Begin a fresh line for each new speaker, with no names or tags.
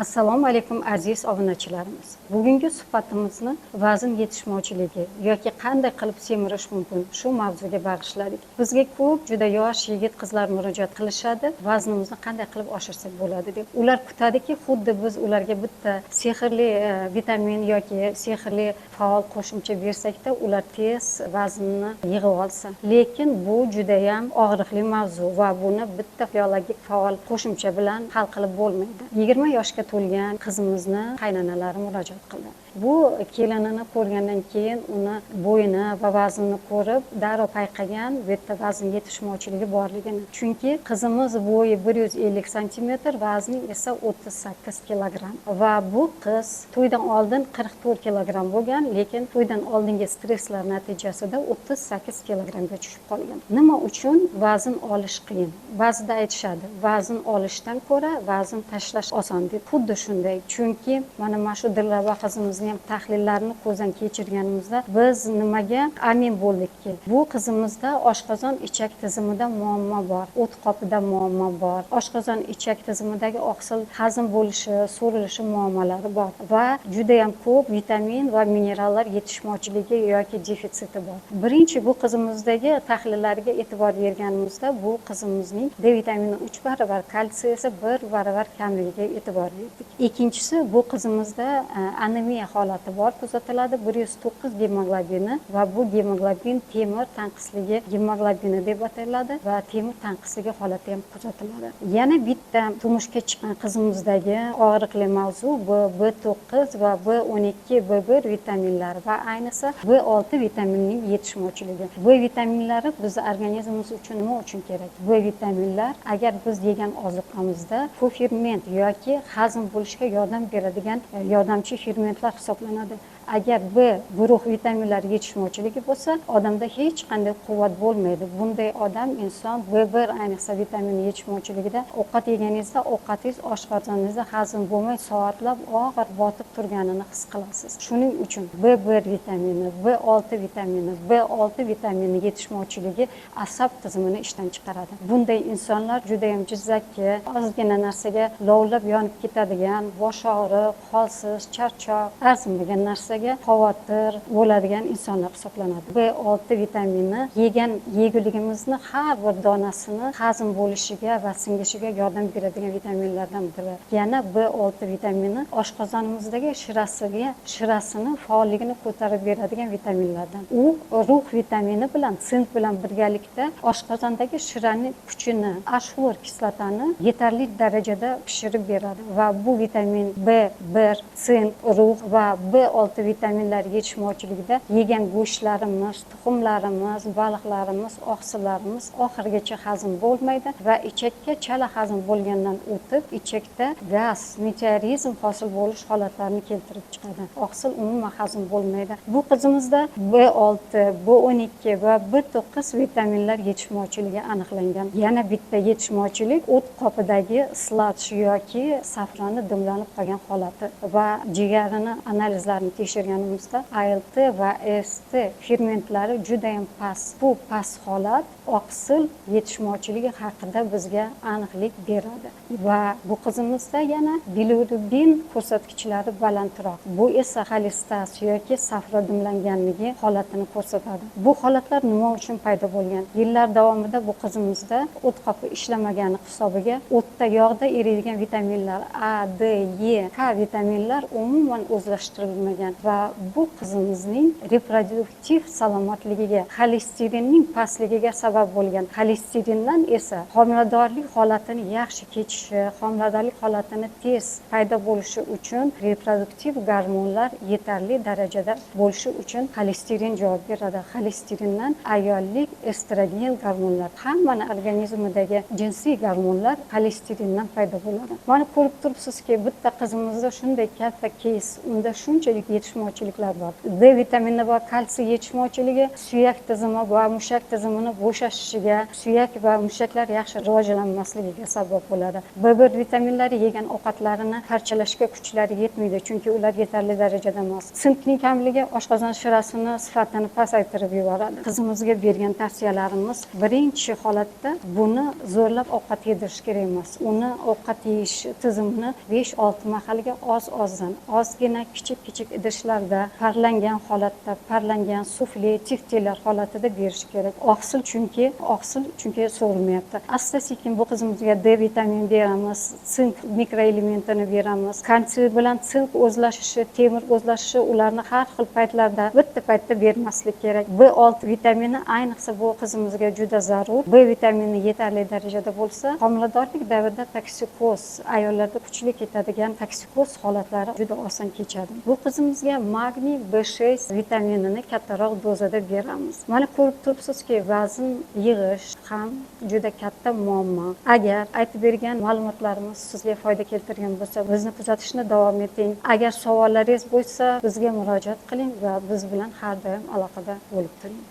Assalomu alaykum aziz obunachilarimiz. Bugungi suhbatimizni vazn yetishmovchiligi yoki qanday qilib semirish mumkin shu mavzuga bag'ishladik. Bizga ko'p juda yosh yigit qizlar murojaat qilishadi, vaznimizni qanday qilib oshirsak bo'ladi deb. Ular kutadiki, xuddi biz ularga bitta sehrli vitamin yoki sehrli faol qo'shimcha bersakda ular tez vaznni yig'ib olsa. Lekin bu juda ham og'riqli mavzu va buni bitta biologik faol qo'shimcha bilan hal qilib bo'lmaydi. 20 yoshga to'lgan qizimizni qaynonalari murojaat qildi. Bu kelinini ko'rgandan keyin uni bo'yini va vaznini ko'rib darrov payqagan bu yerda vazn yetishmovchiligi borligini. Chunki qizimiz bo'yi 150 cm, vazni esa 38 kg va bu qiz to'ydan oldin 44 kg bo'lgan, lekin to'ydan oldingi stresslar natijasida 38 kg ga tushib qolgan. Nima uchun vazn olish qiyin? Ba'zida aytishadi, vazn olishdan ko'ra vazn tashlash oson deb. Xuddi shunday. Chunki mana shu Dilrabo qizimiz ham tahlillarini ko'zdan kechirganimizda biz nimaga amin bo'ldikki, bu qizimizda oshqozon ichak tizimida muammo bor, o't qopida muammo bor, oshqozon ichak tizimidagi oqsil hazm bo'lishi, so'rilishi muammolari bor va juda ham ko'p vitamin va minerallar yetishmovchiligi yoki defitsiti bor. Birinchi bu qizimizdagi tahlillariga e'tibor berganimizda bu qizimizning D vitamini 3 baravar, kalsiy esa 1 baravar kamligiga e'tibor berdik. Ikkinchisi bu qizimizda anemiya holati bor kuzatiladi. 109 gemoglobini va bu gemoglobin temir tanqisligi gemoglobini deb ataladi va temir tanqisligi holati ham kuzatiladi. Yana bitta turmushga chiqqan qizimizdagi og'riqli mavzu bu B9 va B12, B1 vitaminlari va ayniqsa B6 vitaminining yetishmovchiligi. Bu vitaminlari bizning organizmimiz uchun nima uchun kerak? Bu vitaminlar agar biz yegan ozuqamizda koferment yoki hazm bo'lishga yordam beradigan yordamchi fermentlar hisoblanadi. Agar B guruh vitaminlar yetishmovchiligi bo'lsa, odamda hech qanday quvvat bo'lmaydi. Bunday odam inson B1 ayniqsa vitamin yetishmovchiligida ovqat yeganingizda ovqatingiz oshqozoningizda hazm bo'lmay soatlab og'ir botib turganini his qilasiz. Shuning uchun B1 vitamini, B6 vitamini, B6 vitamini yetishmovchiligi asab tizimini ishdan chiqaradi. Bunday insonlar juda ham jizzaki, ozgina narsaga lovlab yonib ketadigan, bosh og'riq, holsiz, charchoq, arzimagan narsaga xavotir bo'ladigan insonlar hisoblanadi. B6 vitamini yegan yeguligimizni har bir donasini hazm bo'lishiga va singishiga yordam beradigan vitaminlardan biri. Yana B6 vitamini oshqozonimizdagi shirasini faolligini ko'tarib beradigan vitaminlardan. U rux vitamini bilan sink bilan birgalikda oshqozondagi shiraning kuchini, ashxor kislotani yetarli darajada pishirib beradi va bu vitamin B1, sink, rux va B6 vitaminlar yetishmovchiligida yegan go'shtlarimiz, tuxumlarimiz, baliqlarimiz, oqsillarimiz oxirigacha hazm bo'lmaydi va ichakka chala hazm bo'lgandan o'tib, ichakda gaz, meteorizm hosil bo'lish holatlarini keltirib chiqadi. Oqsil umuman hazm bo'lmaydi. Bu qizimizda B6, B12 va B9 vitaminlar yetishmovchiligi aniqlangan. Yana bitta yetishmovchilik o't qopidagi islatish yoki safroni dimlanib qolgan holati va jigarini analizlarini tekshirganimizda ALT va AST fermentlari juda ham past. Bu past holat oqsil yetishmovchiligi haqida bizga aniqlik beradi va bu qizimizda yana bilirubin ko'rsatkichlari balandroq. Bu esa xolestas yoki safro dimlanganligi holatini ko'rsatadi. Bu holatlar nima uchun paydo bo'lgan? Yillar davomida bu qizimizda o't qopi ishlamagani hisobiga o'tda yog'da eriydigan vitaminlar A, D, E, K vitaminlar umuman o'zlashtirilmagan va bu qizimizning reproduktiv salomatligiga, xolesterinning pastligiga sabab bo'lgan. Xolesterindan esa homiladorlik holatini yaxshi kechishi, homiladorlik holatini tez paydo bo'lishi uchun reproduktiv gormonlar yetarli darajada bo'lishi uchun xolesterin javob beradi. Xolesterindan ayollik estrogen gormonlar, hammaning organizmidagi jinsiy gormonlar xolesterindan paydo bo'ladi. Mana ko'rib turibsizki, bitta qizimizda shunday katta keys, unda shunchalik yetishmovchilik yetishmovchiliklar bor. D vitamini bor, kalsiy yetishmovchiligi suyak tizimi va mushak tizimini bo'shashishiga, suyak va mushaklar yaxshi rivojlanmasligiga sabab bo'ladi. B1 vitaminlari yegan ovqatlarini parchalashga kuchlari yetmaydi, chunki ular yetarli darajada emas. Sinkning kamligi oshqozon shirasini sifatini pasaytirib yuboradi. Qizimizga bergan tavsiyalarimiz birinchi holatda buni zo'rlab ovqat yedirish kerak emas. Uni ovqat yeyish tizimini 5-6 mahalga oz-ozdan, ozgina kichik idishlarda, parlangan holatda, parlangan sufle, tiftelar holatida berish kerak. Oqsil chunki so'rilmayapti. Asta-sekin bu qizimizga D vitamin beramiz, sink mikroelementini beramiz. Kalsiy bilan sink o'zlashishi, temir o'zlashishi ularni har xil paytlarda bitta paytda bermaslik kerak. B6 vitamini ayniqsa bu qizimizga juda zarur. B vitamini yetarli darajada bo'lsa, homiladorlik davrida toksikoz, ayollarda kuchli ketadigan toksikoz holatlari juda oson kechadi. Bu qizimizga magniy B6 vitaminini kattaroq dozada beramiz. Mana ko'rib turibsizki, vazn yig'ish ham juda katta muammo. Agar aytib bergan ma'lumotlarimiz sizga foyda keltirgan bo'lsa, bizni kuzatishni davom eting. Agar savollaringiz bo'lsa, bizga murojaat qiling va biz bilan har doim aloqada bo'lib turing.